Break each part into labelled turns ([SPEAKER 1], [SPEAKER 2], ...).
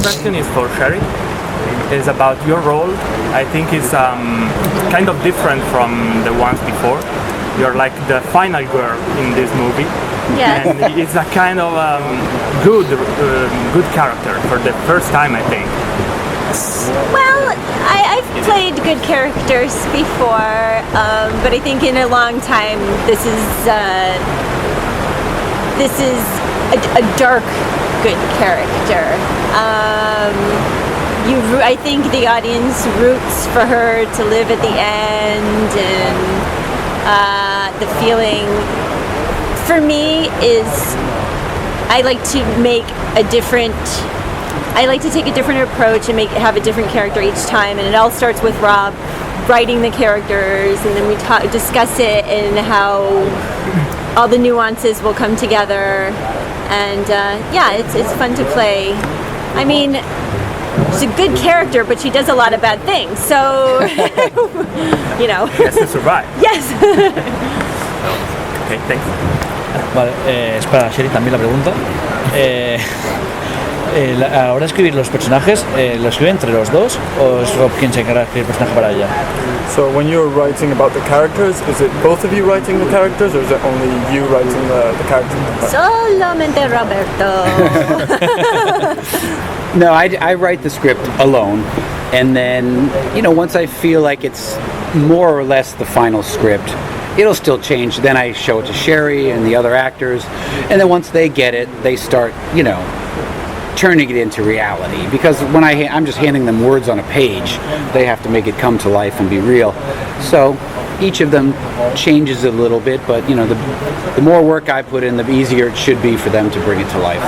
[SPEAKER 1] question is for Sheri. It's about your role. I think it's kind of different from the ones before. You're like the final girl in this movie.
[SPEAKER 2] Yes.
[SPEAKER 1] And it's a kind of good character for the first time, I think.
[SPEAKER 2] Well, I've played good characters before, but I think in a long time this is a dark good character. I think the audience roots for her to live at the end, and the feeling for me is I like to take a different approach and have a different character each time, and it all starts with Rob writing the characters, and then we discuss it and how all the nuances will come together, and it's fun to play. I mean, she's a good character, but she does a lot of bad things, so you know.
[SPEAKER 1] Yes, to survive.
[SPEAKER 2] Yes.
[SPEAKER 1] Okay, thanks.
[SPEAKER 3] Vale, es para Sheri también la pregunta. A la hora de escribir los personajes, ¿lo escribe entre los dos o es Rob quien se encarga de escribir el personaje para ella?
[SPEAKER 4] So when you're writing about the characters, is it both of you writing the characters, or is it only you writing the characters?
[SPEAKER 2] Solamente Roberto.
[SPEAKER 5] No, I write the script alone, and then, once I feel like it's more or less the final script, it'll still change. Then I show it to Sheri and the other actors, and then once they get it, they start, turning it into reality. Because when I'm just handing them words on a page, they have to make it come to life and be real. So each of them changes a little bit, but the more work I put in, the easier it should be for them to bring it to life.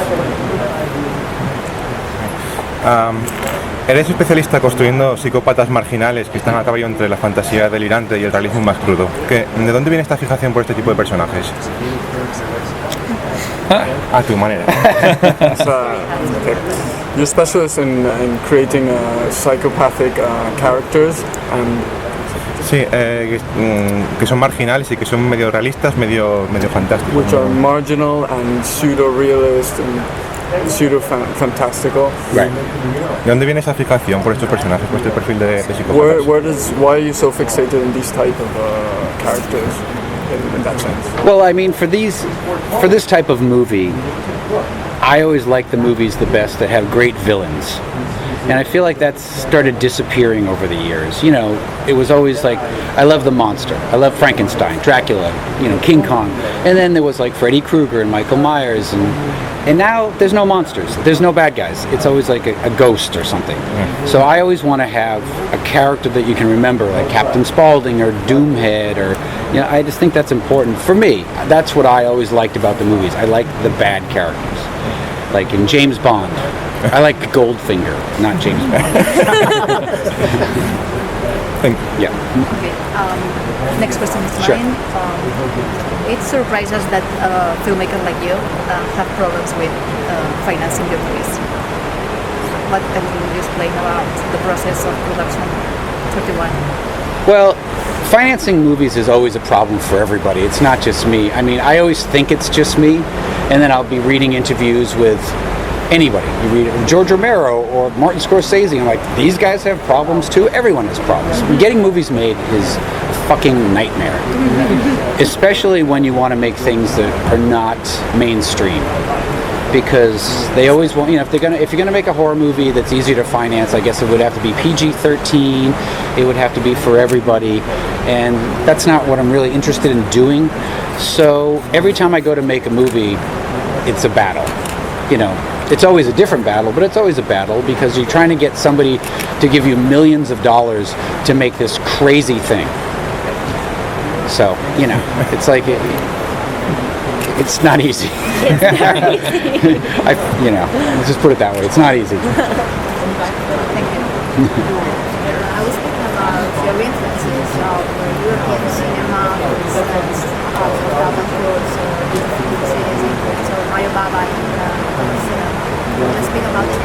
[SPEAKER 6] Eres especialista construyendo psicópatas marginales que están a caballo entre la fantasía delirante y el realismo más crudo. ¿De dónde viene esta fijación por este tipo de personajes? A tu manera.
[SPEAKER 4] You're specialist in creating psychopathic characters.
[SPEAKER 6] Sí, que son marginales y que son medio realistas, medio fantásticos.
[SPEAKER 4] Which are marginal and pseudo-realist and pseudo-fantastical.
[SPEAKER 6] Right. ¿De dónde viene esa fijación por estos personajes, por este perfil de psicópatas?
[SPEAKER 4] Why are you so fixated in these type of characters in that sense?
[SPEAKER 5] Well, I mean, for this type of movie, I always like the movies the best that have great villains. And I feel like that's started disappearing over the years. It was always like, I love the monster. I love Frankenstein, Dracula, King Kong. And then there was like Freddy Krueger and Michael Myers. And now there's no monsters. There's no bad guys. It's always like a ghost or something. Yeah. So I always want to have a character that you can remember, like Captain Spaulding or Doomhead, or, I just think that's important. For me, that's what I always liked about the movies. I like the bad characters. Like in James Bond, I like Goldfinger, not James Bond.
[SPEAKER 6] Yeah.
[SPEAKER 7] Okay. Next question is
[SPEAKER 5] Sure.
[SPEAKER 7] mine. It surprises us that filmmakers like you have problems with financing your movies. What can you explain about the process of production 31?
[SPEAKER 5] Well, financing movies is always a problem for everybody. It's not just me. I mean, I always think it's just me, and then I'll be reading interviews with anybody. You read George Romero or Martin Scorsese, and I'm like, these guys have problems too. Everyone has problems. Getting movies made is a fucking nightmare, especially when you want to make things that are not mainstream. Because they always want, if you're gonna make a horror movie that's easier to finance, I guess it would have to be PG-13. It would have to be for everybody, and that's not what I'm really interested in doing. So every time I go to make a movie, it's a battle. It's always a different battle, but it's always a battle because you're trying to get somebody to give you millions of dollars to make this crazy thing. So, it's like it's not easy.
[SPEAKER 2] It's not easy.
[SPEAKER 5] Let's just put it that way. It's not easy.
[SPEAKER 7] Thank you. I was thinking about your influences of European cinema, for instance, of dramaturgs or series influence, or Mario Bava in cinema. Can you speak about it?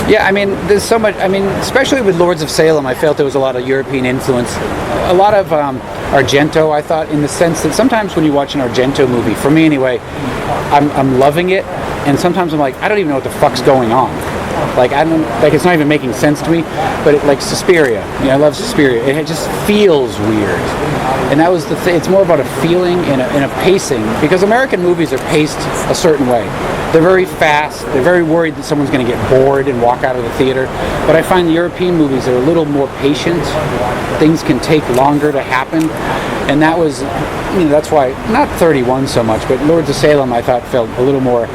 [SPEAKER 5] Yeah, I mean, there's so much. I mean, especially with Lords of Salem, I felt there was a lot of European influence. A lot of Argento, I thought, in the sense that sometimes when you watch an Argento movie, for me anyway, I'm loving it, and sometimes I'm like, I don't even know what the fuck's going on. Like I don't like it's not even making sense to me, but like Suspiria. I love Suspiria. It just feels weird, and that was the thing. It's more about a feeling and a pacing because American movies are paced a certain way. They're very fast. They're very worried that someone's going to get bored and walk out of the theater. But I find the European movies are a little more patient. Things can take longer to happen, and that was, that's why not 31 so much, but Lords of Salem I thought felt a little more.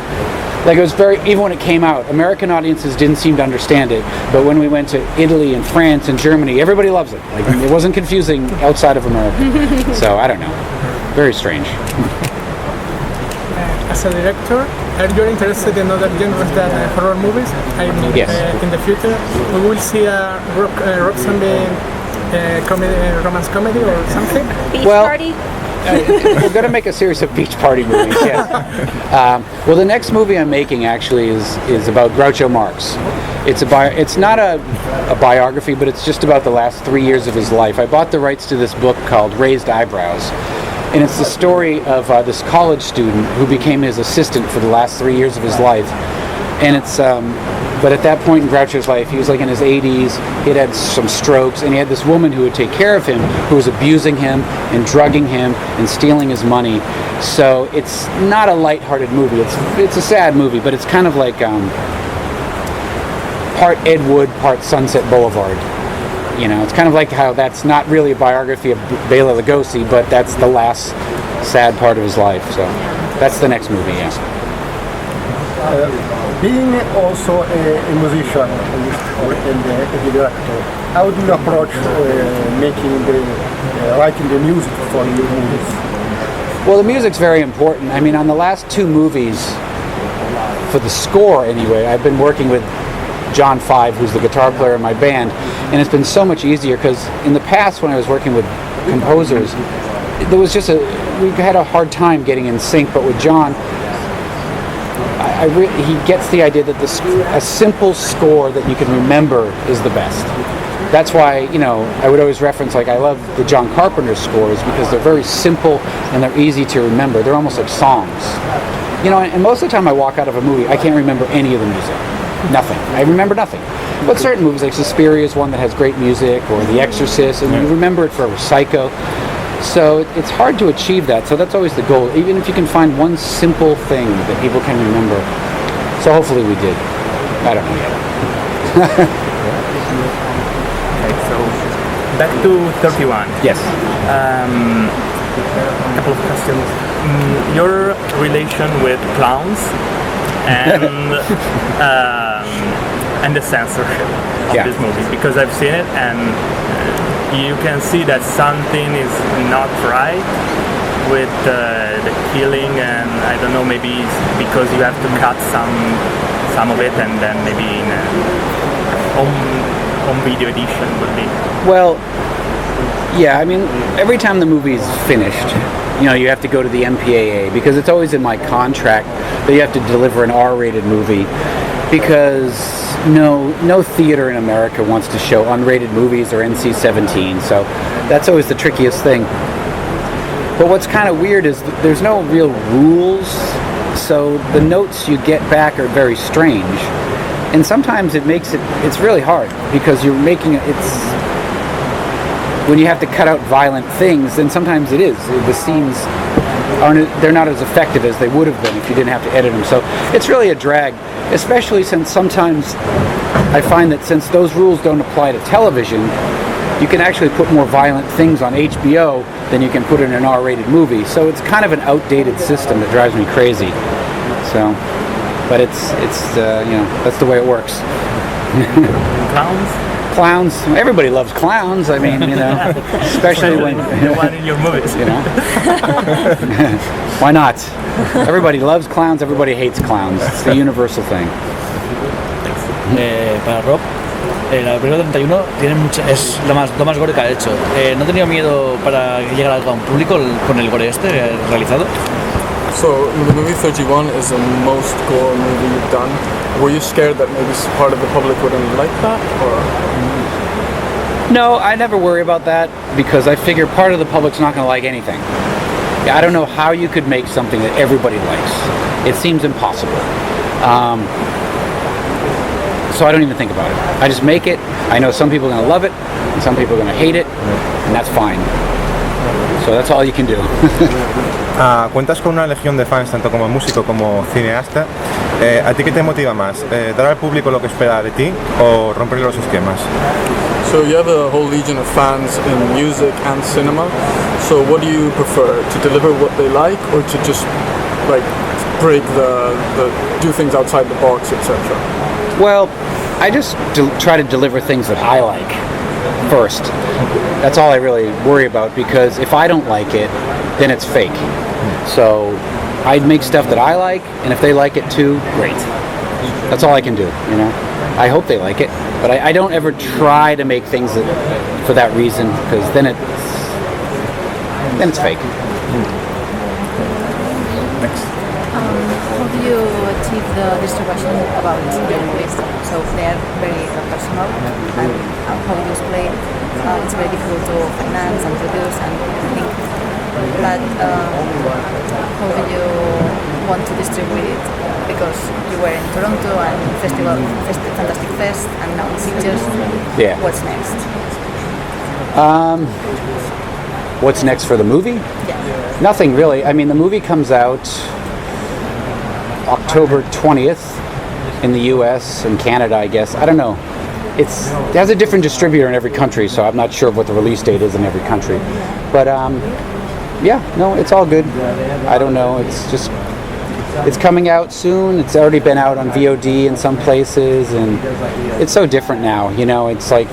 [SPEAKER 5] Like it was very, even when it came out, American audiences didn't seem to understand it. But when we went to Italy and France and Germany, everybody loves it. Like it wasn't confusing outside of America. So I don't know. Very strange.
[SPEAKER 8] As a director, are you interested in other genres than horror movies? I mean,
[SPEAKER 5] Yes.
[SPEAKER 8] In the future, we will see a Rob Zombie comedy, romance comedy or something?
[SPEAKER 2] Beach
[SPEAKER 5] Well-
[SPEAKER 2] party?
[SPEAKER 5] We're going to make a series of beach party movies, yes. Well, the next movie I'm making actually is about Groucho Marx. It's not a biography, but it's just about the last 3 years of his life. I bought the rights to this book called Raised Eyebrows. And it's the story of this college student who became his assistant for the last 3 years of his life. And it's, but at that point in Groucho's life, he was like in his 80s, he had some strokes, and he had this woman who would take care of him, who was abusing him and drugging him and stealing his money. So it's not a lighthearted movie. It's a sad movie, but it's kind of like part Ed Wood, part Sunset Boulevard. It's kind of like how that's not really a biography of Bela Lugosi, but that's the last sad part of his life. So that's the next movie, yeah.
[SPEAKER 9] Being also a musician and a director, how do you approach writing the music for your movies?
[SPEAKER 5] Well, the music's very important. I mean, on the last 2 movies, for the score anyway, I've been working with John Five, who's the guitar player in my band, and it's been so much easier because in the past when I was working with composers, there was just we had a hard time getting in sync, but with John, he gets the idea that a simple score that you can remember is the best. That's why, I would always reference, I love the John Carpenter scores because they're very simple and they're easy to remember. They're almost like songs. And most of the time I walk out of a movie, I can't remember any of the music. Nothing. I remember nothing. But certain movies, like Suspiria is one that has great music, or The Exorcist, and you remember it forever. Psycho. So it's hard to achieve that. So that's always the goal, even if you can find one simple thing that people can remember. So hopefully we did. I don't know yet.
[SPEAKER 1] Okay, so back to 31.
[SPEAKER 5] Yes.
[SPEAKER 1] A couple of questions. Your relation with clowns and the censorship of this movie, because I've seen it and you can see that something is not right with the killing, and I don't know, maybe it's because you have to cut some of it and then maybe in a home video edition would be.
[SPEAKER 5] Well, yeah, I mean, every time the movie's finished, you have to go to the MPAA because it's always in my contract that you have to deliver an R-rated movie because no theater in America wants to show unrated movies or NC-17, so that's always the trickiest thing. But what's kind of weird is there's no real rules, so the notes you get back are very strange, and sometimes it's really hard because you're making when you have to cut out violent things, then sometimes it is. The scenes they're not as effective as they would have been if you didn't have to edit them. So it's really a drag, especially since sometimes I find that since those rules don't apply to television, you can actually put more violent things on HBO than you can put in an R-rated movie. So it's kind of an outdated system that drives me crazy. So, but it's that's the way it works. Clowns. Everybody loves clowns. I mean, especially when
[SPEAKER 1] the one in your movies.
[SPEAKER 5] Why not? Everybody loves clowns. Everybody hates clowns. It's the universal thing.
[SPEAKER 3] Para Rob, la película 31 es lo más gore que ha hecho. ¿No ha tenido miedo para llegar a un público con el gore realizado?
[SPEAKER 4] So the movie 31 is the most gore movie you've done. Were you scared that maybe part of the public wouldn't like that, or?
[SPEAKER 5] No, I never worry about that because I figure part of the public's not going to like anything. I don't know how you could make something that everybody likes. It seems impossible. so I don't even think about it. I just make it. I know some people are going to love it, and some people are going to hate it, and that's fine. So that's all you can do.
[SPEAKER 6] Cuentas con una legión de fans, tanto como músico como cineasta. ¿A ti qué te motiva más? ¿Dar al público lo que espera de ti o romper los esquemas?
[SPEAKER 4] So you have a whole legion of fans in music and cinema. So what do you prefer? To deliver what they like, or to just like break the do things outside the box, etc.?
[SPEAKER 5] Well, I just try to deliver things that I like first. That's all I really worry about, because if I don't like it, then it's fake. So I'd make stuff that I like, and if they like it too, great. That's all I can do, you know. I hope they like it, but I don't ever try to make things for that reason, because then it's fake.
[SPEAKER 6] Next.
[SPEAKER 7] How do you achieve the distribution about your movies? So they are very personal, and how you explain it's very difficult to finance and produce and think. But how do you want to distribute it? Because you were in Toronto and Fantastic Fest, and now in Sitges.
[SPEAKER 5] Yeah.
[SPEAKER 7] What's next?
[SPEAKER 5] What's next for the movie?
[SPEAKER 7] Yeah.
[SPEAKER 5] Nothing really. I mean, the movie comes out October 20th in the US and Canada, I guess. I don't know. It has a different distributor in every country, so I'm not sure what the release date is in every country. But yeah, no, it's all good. I don't know. It's coming out soon. It's already been out on VOD in some places, and it's so different now. You know, it's like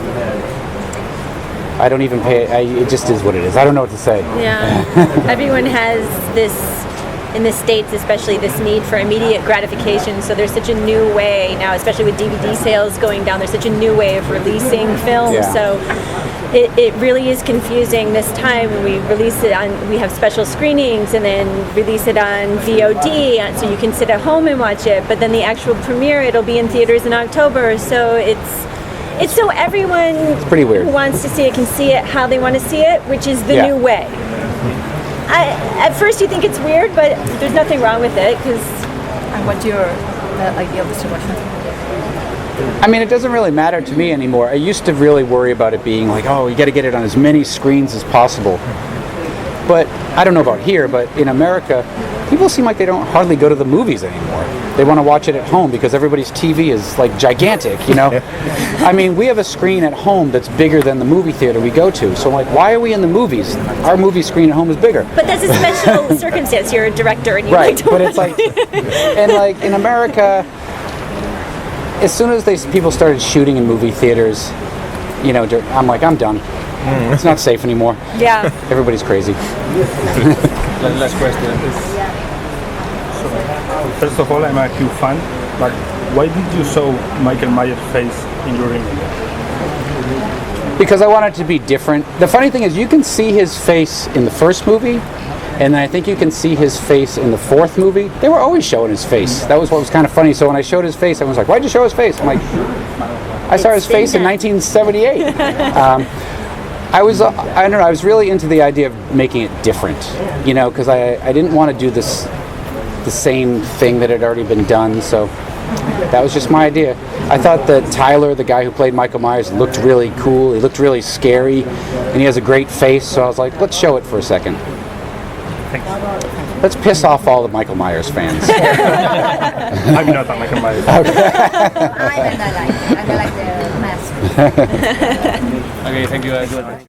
[SPEAKER 5] I don't even pay. It just is what it is. I don't know what to say.
[SPEAKER 2] Yeah, everyone has this, in the States especially, this need for immediate gratification. So there's such a new way now, especially with DVD sales going down, there's such a new way of releasing films.
[SPEAKER 5] Yeah.
[SPEAKER 2] So it really is confusing this time. We release it on, we have special screenings and then release it on VOD, so you can sit at home and watch it. But then the actual premiere, it'll be in theaters in October. So it's so everyone
[SPEAKER 5] pretty weird.
[SPEAKER 2] who wants to see it can see it how they want to see it, which is the
[SPEAKER 5] Yeah.
[SPEAKER 2] new way. At first you think it's weird, but there's nothing wrong with it, because...
[SPEAKER 7] And what's your ideal distribution?
[SPEAKER 5] I mean, it doesn't really matter to me anymore. I used to really worry about it being like, oh, you got to get it on as many screens as possible. But I don't know about here, but in America, people seem like they don't hardly go to the movies anymore. They want to watch it at home because everybody's TV is like gigantic, you know? I mean, we have a screen at home that's bigger than the movie theater we go to. So like, why are we in the movies? Our movie screen at home is bigger.
[SPEAKER 2] But that's a special circumstance. You're a director and you
[SPEAKER 5] Right,
[SPEAKER 2] like to
[SPEAKER 5] but
[SPEAKER 2] watch
[SPEAKER 5] it's like, and like in America, as soon as people started shooting in movie theaters, you know, I'm like, I'm done. It's not safe anymore.
[SPEAKER 2] Yeah.
[SPEAKER 5] Everybody's crazy.
[SPEAKER 10] Last question. First of all, I'm a huge fan, but why did you show Michael Myers' face in your image?
[SPEAKER 5] Because I wanted to be different. The funny thing is, you can see his face in the first movie, and then I think you can see his face in the fourth movie. They were always showing his face. That was what was kind of funny. So when I showed his face, everyone was like, why'd you show his face? I'm like, I saw his face in 1978. I don't know, I was really into the idea of making it different, you know, because I didn't want to do the same thing that had already been done, so that was just my idea. I thought that Tyler, the guy who played Michael Myers, looked really cool, he looked really scary, and he has a great face, so I was like, let's show it for a second. Let's piss off all the Michael Myers fans.
[SPEAKER 10] I'm not a Michael Myers.
[SPEAKER 7] I like the mask.
[SPEAKER 3] Okay, thank you guys.